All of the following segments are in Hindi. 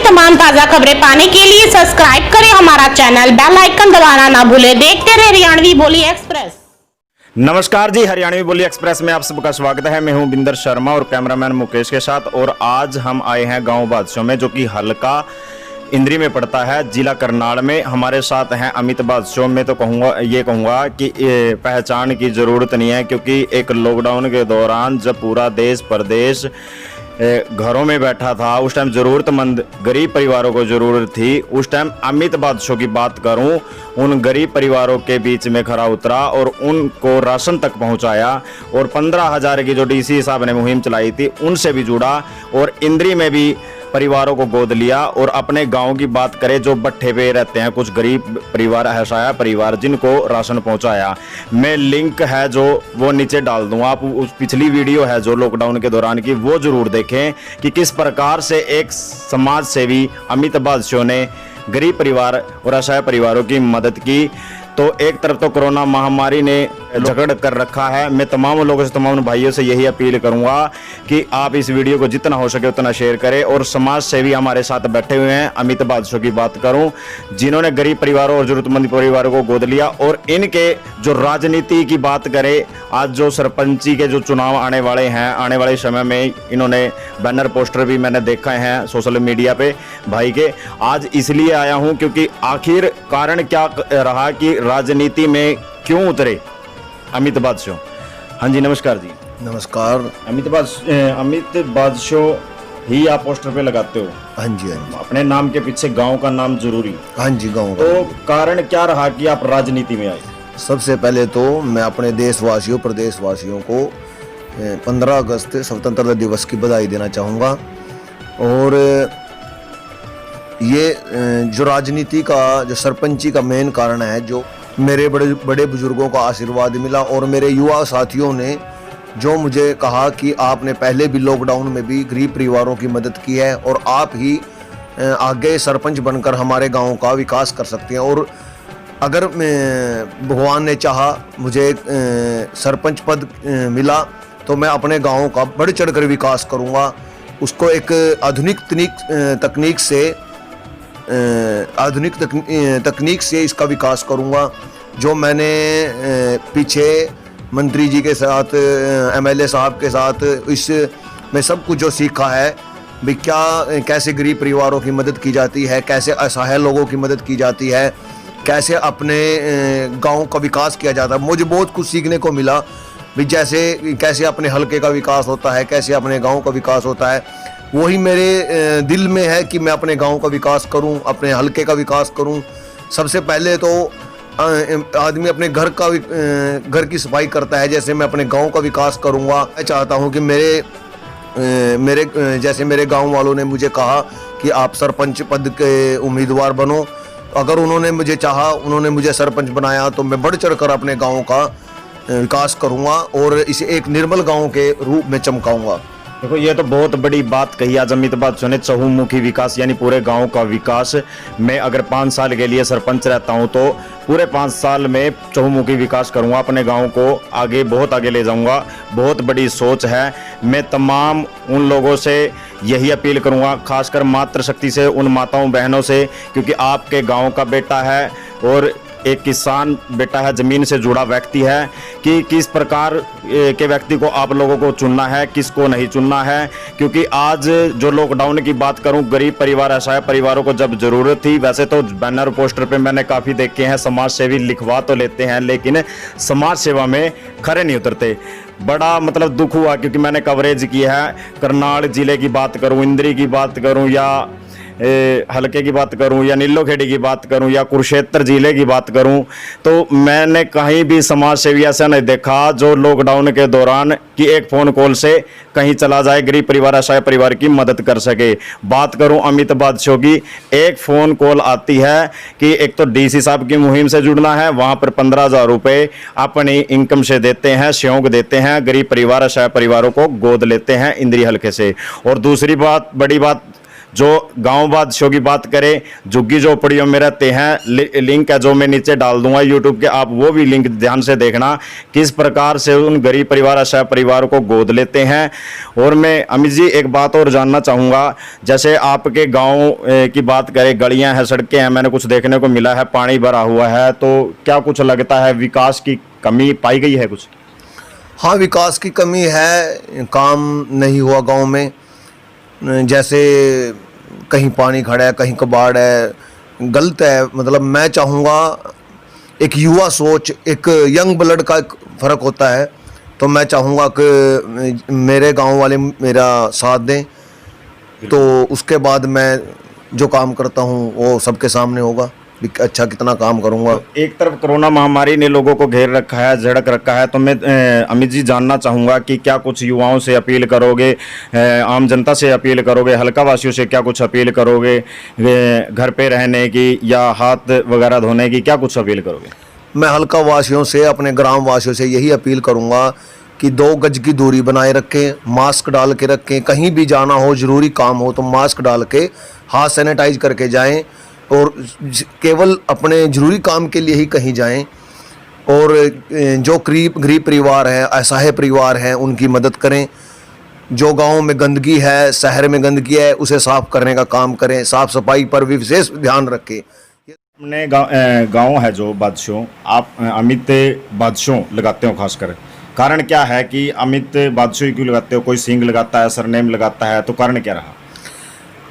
तमाम ताजा खबरें पाने के लिए सब्सक्राइब करें हमारा चैनल, बेल आइकन दबाना ना भूलें। देखते रहे हरियाणवी बोली एक्सप्रेस। नमस्कार जी, हरियाणवी बोली एक्सप्रेस में आप सबका स्वागत है। मैं हूं बिंदर शर्मा और कैमरामैन मुकेश के साथ। और आज हम आए हैं गांव बादशाह में, जो कि हल्का इंद्री में पड़ता है, जिला करनाल में। हमारे साथ हैं अमित बादशाह। मैं तो कहूँगा कि पहचान की ज़रूरत नहीं है, क्योंकि एक लॉकडाउन के दौरान जब पूरा देश प्रदेश घरों में बैठा था, उस टाइम ज़रूरतमंद गरीब परिवारों को ज़रूरत थी। उस टाइम अमित बादशाह की बात करूं, उन गरीब परिवारों के बीच में खड़ा उतरा और उनको राशन तक पहुंचाया। और 15,000 की जो डीसी साहब ने मुहिम चलाई थी, उनसे भी जुड़ा और इंद्री में भी परिवारों को गोद लिया। और अपने गांव की बात करें, जो भट्ठे पे रहते हैं कुछ गरीब परिवार, असहाय परिवार, जिनको राशन पहुंचाया। मैं लिंक है जो वो नीचे डाल दूंगा, आप उस पिछली वीडियो है जो लॉकडाउन के दौरान की, वो जरूर देखें कि किस प्रकार से एक समाज सेवी अमित बादशाह ने गरीब परिवार और असहाय परिवारों की मदद की। तो एक तरफ तो कोरोना महामारी ने झगड़ कर रखा है। मैं तमाम लोगों से, तमाम भाइयों से यही अपील करूंगा कि आप इस वीडियो को जितना हो सके उतना शेयर करें। और समाज सेवी हमारे साथ बैठे हुए हैं। अमित बादशाह की बात करूं, जिन्होंने गरीब परिवारों और जरूरतमंद परिवारों को गोद लिया। और इनके जो राजनीति की बात करें, आज जो सरपंची के जो चुनाव आने वाले हैं, आने वाले समय में इन्होंने बैनर पोस्टर भी मैंने देखा है सोशल मीडिया पे भाई के। आज इसलिए आया हूं क्योंकि आखिर कारण क्या रहा कि राजनीति में क्यों उतरे अमित बादशाह। हाँ जी, नमस्कार जी। नमस्कार। अमित बादशाह ही आप पोस्टर पे लगाते हो? हाँ जी, हाँ जी। अपने नाम के पीछे गांव का नाम जरूरी? हाँ जी, गांव का। तो कारण क्या रहा कि आप राजनीति में आए? सबसे पहले तो मैं अपने देशवासियों, प्रदेशवासियों को 15 अगस्त स्वतंत्रता दिवस की बधाई देना चाहूँगा। और ये जो राजनीति का, जो सरपंची का मेन कारण है, जो मेरे बड़े बुजुर्गों का आशीर्वाद मिला और मेरे युवा साथियों ने जो मुझे कहा कि आपने पहले भी लॉकडाउन में भी गरीब परिवारों की मदद की है और आप ही आगे सरपंच बनकर हमारे गांव का विकास कर सकते हैं। और अगर भगवान ने चाहा मुझे सरपंच पद मिला तो मैं अपने गांव का बढ़ चढ़कर विकास करूंगा। उसको एक आधुनिक तकनीक से इसका विकास करूंगा। जो मैंने पीछे मंत्री जी के साथ, एमएलए साहब के साथ, इस में सब कुछ जो सीखा है भी, कैसे गरीब परिवारों की मदद की जाती है, कैसे असहाय लोगों की मदद की जाती है, कैसे अपने गांव का विकास किया जाता है। मुझे बहुत कुछ सीखने को मिला भी, जैसे कैसे अपने हलके का विकास होता है, कैसे अपने गांव का विकास होता है। वही मेरे दिल में है कि मैं अपने गांव का विकास करूं, अपने हलके का विकास करूं। सबसे पहले तो आदमी अपने घर की सफाई करता है, जैसे मैं अपने गांव का विकास करूंगा। मैं चाहता हूं कि मेरे गांव वालों ने मुझे कहा कि आप सरपंच पद के उम्मीदवार बनो। अगर उन्होंने मुझे चाहा, उन्होंने मुझे सरपंच बनाया, तो मैं बढ़ चढ़कर अपने गाँव का विकास करूँगा और इसे एक निर्मल गाँव के रूप में चमकाऊँगा। देखो, ये तो बहुत बड़ी बात कही आज अमित बादशाह ने, चहुमुखी विकास, यानी पूरे गांव का विकास। मैं अगर 5 साल के लिए सरपंच रहता हूं तो पूरे 5 साल में चहुमुखी विकास करूंगा, अपने गांव को आगे, बहुत आगे ले जाऊंगा। बहुत बड़ी सोच है। मैं तमाम उन लोगों से यही अपील करूंगा, खासकर मातृशक्ति से, उन माताओं बहनों से, क्योंकि आपके गाँव का बेटा है और एक किसान बेटा है, जमीन से जुड़ा व्यक्ति है, कि किस प्रकार के व्यक्ति को आप लोगों को चुनना है, किसको नहीं चुनना है। क्योंकि आज जो लॉकडाउन की बात करूं, गरीब परिवार, असहाय परिवारों को जब जरूरत थी, वैसे तो बैनर पोस्टर पे मैंने काफ़ी देखे हैं, समाज सेवी लिखवा तो लेते हैं, लेकिन समाज सेवा में खरे नहीं उतरते। बड़ा मतलब दुख हुआ, क्योंकि मैंने कवरेज की है, करनाल जिले की बात करूँ, इंद्री की बात करूँ, या हल्के की बात करूं, या नीलोखेड़ी की बात करूं, या कुरुक्षेत्र जिले की बात करूं, तो मैंने कहीं भी समाज सेवी ऐसा नहीं देखा जो लॉकडाउन के दौरान कि एक फ़ोन कॉल से कहीं चला जाए, गरीब परिवार, असहाय परिवार की मदद कर सके। बात करूं अमित बादशाह की, एक फ़ोन कॉल आती है कि एक तो डीसी साहब की मुहिम से जुड़ना है, वहाँ पर 15,000 रुपये अपनी इनकम से देते हैं, सहयोग देते हैं, गरीब परिवार, असहाय परिवारों को गोद लेते हैं इंद्री हल्के से। और दूसरी बात, बड़ी बात जो गांव बादशाह की बात करें, झुग्गी झोपड़ियों में रहते हैं, लिंक है जो मैं नीचे डाल दूंगा यूट्यूब के, आप वो भी लिंक ध्यान से देखना किस प्रकार से उन गरीब परिवार असहाय परिवार को गोद लेते हैं। और मैं अमित जी एक बात और जानना चाहूँगा, जैसे आपके गाँव की बात करें, गलियाँ हैं, सड़कें हैं, मैंने कुछ देखने को मिला है, पानी भरा हुआ है, तो क्या कुछ लगता है विकास की कमी पाई गई है कुछ? हाँ, विकास की कमी है, काम नहीं हुआ गांव में। जैसे कहीं पानी खड़ा है, कहीं कबाड़ है, गलत है। मतलब मैं चाहूँगा एक युवा सोच, एक यंग ब्लड का एक फ़र्क होता है, तो मैं चाहूँगा कि मेरे गांव वाले मेरा साथ दें, तो उसके बाद मैं जो काम करता हूँ वो सबके सामने होगा भी अच्छा कितना काम करूँगा। एक तरफ कोरोना महामारी ने लोगों को घेर रखा है, झड़क रखा है, तो मैं अमित जी जानना चाहूँगा कि क्या कुछ युवाओं से अपील करोगे, आम जनता से अपील करोगे, हल्का वासियों से क्या कुछ अपील करोगे, घर पे रहने की या हाथ वगैरह धोने की, क्या कुछ अपील करोगे? मैं हल्का वासियों से, अपने ग्राम वासियों से यही अपील करूँगा कि 2 गज की दूरी बनाए रखें, मास्क डाल के रखें, कहीं भी जाना हो, ज़रूरी काम हो तो मास्क डाल के हाथ सैनिटाइज करके जाएं, और केवल अपने ज़रूरी काम के लिए ही कहीं जाएं। और जो गरीब परिवार है, असहाय परिवार हैं, उनकी मदद करें। जो गांव में गंदगी है, शहर में गंदगी है, उसे साफ़ करने का काम करें, साफ़ सफाई पर भी विशेष ध्यान रखें। अपने गाँव है जो बादशाह, आप अमित बादशाह लगाते हो खासकर, कारण क्या है कि अमित बादशाह क्यों लगाते हो? कोई सिंग लगाता है, सरनेम लगाता है, तो कारण क्या रहा?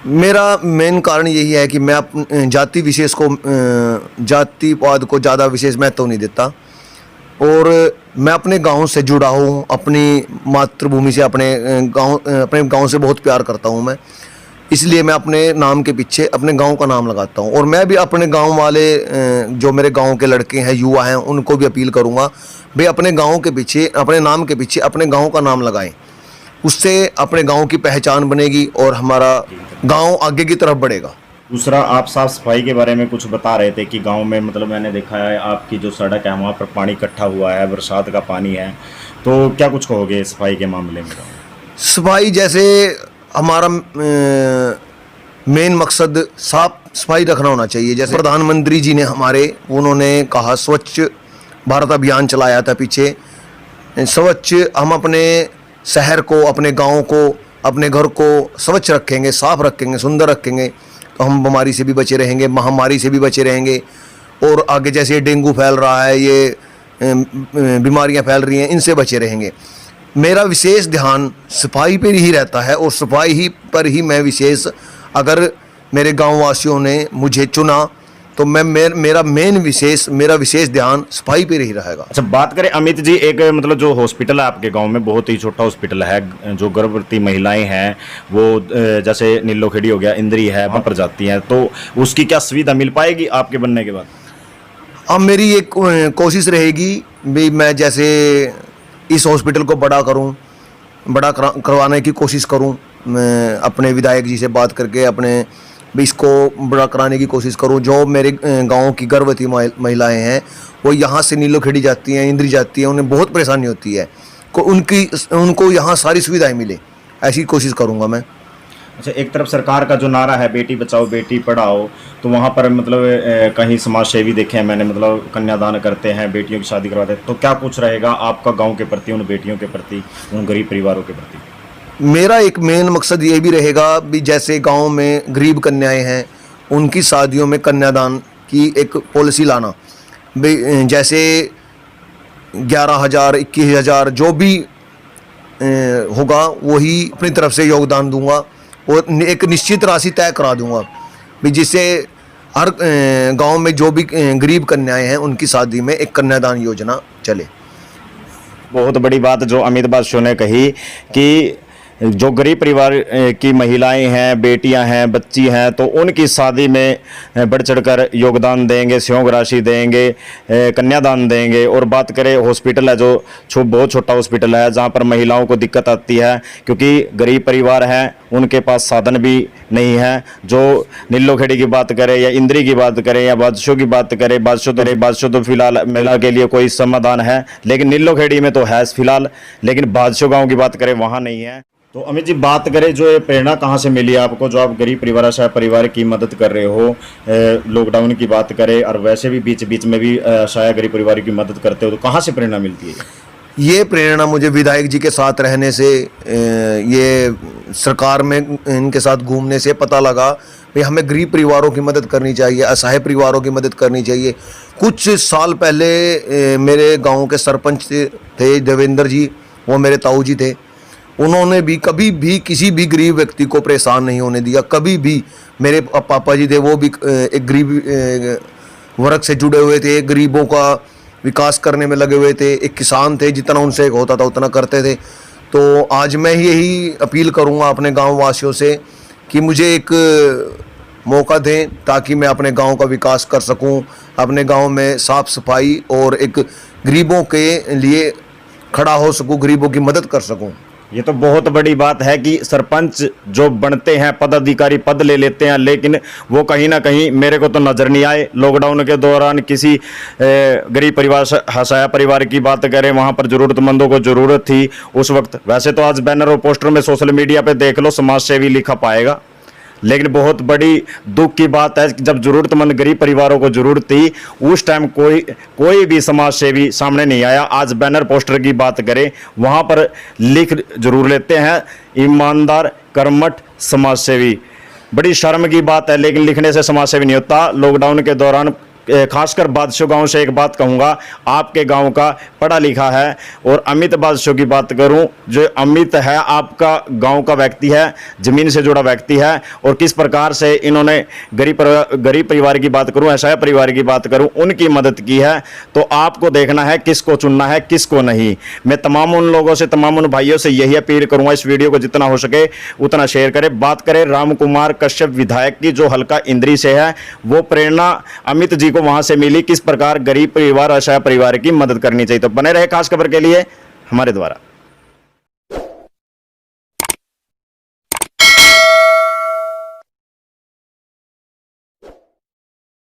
मेरा मेन कारण यही है कि मैं जाति विशेष को, जातिवाद को ज़्यादा विशेष महत्व नहीं देता, और मैं अपने गांव से जुड़ा हूँ, अपनी मातृभूमि से, अपने गांव से बहुत प्यार करता हूँ मैं, इसलिए मैं अपने नाम के पीछे अपने गांव का नाम लगाता हूँ। और मैं भी अपने गांव वाले जो मेरे गांव के लड़के हैं, युवा हैं, उनको भी अपील करूँगा भाई अपने गांव के पीछे, अपने नाम के पीछे अपने गांव का नाम लगाएं, उससे अपने गांव की पहचान बनेगी और हमारा गांव आगे की तरफ बढ़ेगा। दूसरा, आप साफ सफाई के बारे में कुछ बता रहे थे कि गांव में मतलब मैंने देखा है आपकी जो सड़क है वहाँ पर पानी इकट्ठा हुआ है, बरसात का पानी है, तो क्या कुछ कहोगे सफाई के मामले में? सफाई, जैसे हमारा मेन मकसद साफ सफाई रखना होना चाहिए। जैसे प्रधानमंत्री जी ने उन्होंने कहा, स्वच्छ भारत अभियान चलाया था पीछे। स्वच्छ, हम अपने शहर को, अपने गांव को, अपने घर को स्वच्छ रखेंगे, साफ रखेंगे, सुंदर रखेंगे, तो हम बीमारी से भी बचे रहेंगे, महामारी से भी बचे रहेंगे। और आगे जैसे डेंगू फैल रहा है, ये बीमारियां फैल रही हैं, इनसे बचे रहेंगे। मेरा विशेष ध्यान सफाई पर ही रहता है, और सफाई ही पर ही मैं विशेष, अगर मेरे गाँव वासियों ने मुझे चुना तो मेरा विशेष ध्यान सफाई पे ही रहेगा। अच्छा, बात करें अमित जी, एक मतलब जो हॉस्पिटल है आपके गांव में, बहुत ही छोटा हॉस्पिटल है, जो गर्भवती महिलाएं हैं वो जैसे नीलोखेड़ी हो गया, इंद्री है, वहाँ पर जाती हैं, तो उसकी क्या सुविधा मिल पाएगी आपके बनने के बाद? अब मेरी एक कोशिश रहेगी भी मैं जैसे इस हॉस्पिटल को बड़ा करूं, बड़ा करवाने की कोशिश करूं। मैं अपने विधायक जी से बात करके अपने भी इसको बड़ा कराने की कोशिश करूं। जो मेरे गांव की गर्भवती महिलाएं हैं वो यहाँ से नीलोखेड़ी जाती हैं, इंद्री जाती हैं, उन्हें बहुत परेशानी होती है, उनको यहाँ सारी सुविधाएं मिले, ऐसी कोशिश करूँगा मैं। अच्छा, एक तरफ सरकार का जो नारा है बेटी बचाओ बेटी पढ़ाओ, तो वहाँ पर मतलब कहीं समाज सेवी देखे हैं मैंने, मतलब कन्यादान करते हैं, बेटियों की शादी करवाते हैं, तो क्या कुछ रहेगा आपका गांव के प्रति, उन बेटियों के प्रति, उन गरीब परिवारों के प्रति? मेरा एक मेन मकसद ये भी रहेगा भी जैसे गांव में गरीब कन्याएं हैं, उनकी शादियों में कन्यादान की एक पॉलिसी लाना। जैसे 11,000 21,000 जो भी होगा वही अपनी तरफ से योगदान दूंगा, और एक निश्चित राशि तय करा दूंगा भी जिससे हर गांव में जो भी गरीब कन्याएं हैं उनकी शादी में एक कन्यादान योजना चले। बहुत बड़ी बात जो अमित बादशाह ने कही कि जो गरीब परिवार की महिलाएं हैं, बेटियां हैं, बच्ची हैं, तो उनकी शादी में बढ़ चढ़कर योगदान देंगे, सहयोग राशि देंगे, कन्यादान देंगे। और बात करें हॉस्पिटल है जो बहुत छोटा हॉस्पिटल है, जहां पर महिलाओं को दिक्कत आती है क्योंकि गरीब परिवार हैं, उनके पास साधन भी नहीं है। जो नीलोखेड़ी की बात करें या इंद्री की बात करें या बादशाह की बात करें, बादशाह तो फिलहाल महिला के लिए कोई समाधान है, लेकिन नीलोखेड़ी में तो है फिलहाल, लेकिन बादशाह गाँव की बात करें वहाँ नहीं है। तो अमित जी, बात करें जो ये प्रेरणा कहाँ से मिली आपको, जो आप गरीब परिवार आशा परिवार की मदद कर रहे हो, लॉकडाउन की बात करें और वैसे भी बीच बीच में भी आशा गरीब परिवार की मदद करते हो, तो कहाँ से प्रेरणा मिलती है? ये प्रेरणा मुझे विधायक जी के साथ रहने से, ये सरकार में इनके साथ घूमने से पता लगा भाई हमें गरीब परिवारों की मदद करनी चाहिए, असहाय परिवारों की मदद करनी चाहिए। कुछ साल पहले मेरे गांव के सरपंच थे देवेंद्र जी, वो मेरे ताऊ जी थे। उन्होंने भी कभी भी किसी भी गरीब व्यक्ति को परेशान नहीं होने दिया, कभी भी। मेरे पापा जी थे, वो भी एक गरीब वर्ग से जुड़े हुए थे, गरीबों का विकास करने में लगे हुए थे, एक किसान थे, जितना उनसे होता था उतना करते थे। तो आज मैं यही अपील करूंगा अपने गांव वासियों से कि मुझे एक मौका दें ताकि मैं अपने गांव का विकास कर सकूं, अपने गांव में साफ सफाई और एक गरीबों के लिए खड़ा हो सकूं, गरीबों की मदद कर सकूं। ये तो बहुत बड़ी बात है कि सरपंच जो बनते हैं, पदाधिकारी पद ले लेते हैं, लेकिन वो कहीं ना कहीं मेरे को तो नज़र नहीं आए। लॉकडाउन के दौरान किसी गरीब परिवार, असहाय परिवार की बात करें, वहाँ पर ज़रूरतमंदों को ज़रूरत थी उस वक्त। वैसे तो आज बैनर और पोस्टर में सोशल मीडिया पे देख लो समाज सेवी लिखा पाएगा, लेकिन बहुत बड़ी दुख की बात है कि जब ज़रूरतमंद गरीब परिवारों को ज़रूरत थी उस टाइम कोई भी समाज सेवी सामने नहीं आया। आज बैनर पोस्टर की बात करें, वहाँ पर लिख जरूर लेते हैं ईमानदार कर्मठ समाज सेवी। बड़ी शर्म की बात है, लेकिन लिखने से समाज सेवी नहीं होता। लॉकडाउन के दौरान खासकर बादशाह गांव से एक बात कहूँगा, आपके गांव का पढ़ा लिखा है। और अमित बादशाह की बात करूं, जो अमित है आपका गांव का व्यक्ति है, ज़मीन से जुड़ा व्यक्ति है, और किस प्रकार से इन्होंने गरीब परिवार की बात करूं, असहाय परिवार की बात करूं, उनकी मदद की है। तो आपको देखना है किसको चुनना है, किसको नहीं। मैं तमाम उन लोगों से, तमाम उन भाइयों से यही अपील करूँगा, इस वीडियो को जितना हो सके उतना शेयर करें। बात करें राम कुमार कश्यप विधायक की, जो हल्का इंद्री से है, वो प्रेरणा अमित जी को वहां से मिली, किस प्रकार गरीब परिवार, असहाय परिवार की मदद करनी चाहिए। तो बने रहे खास खबर के लिए हमारे द्वारा।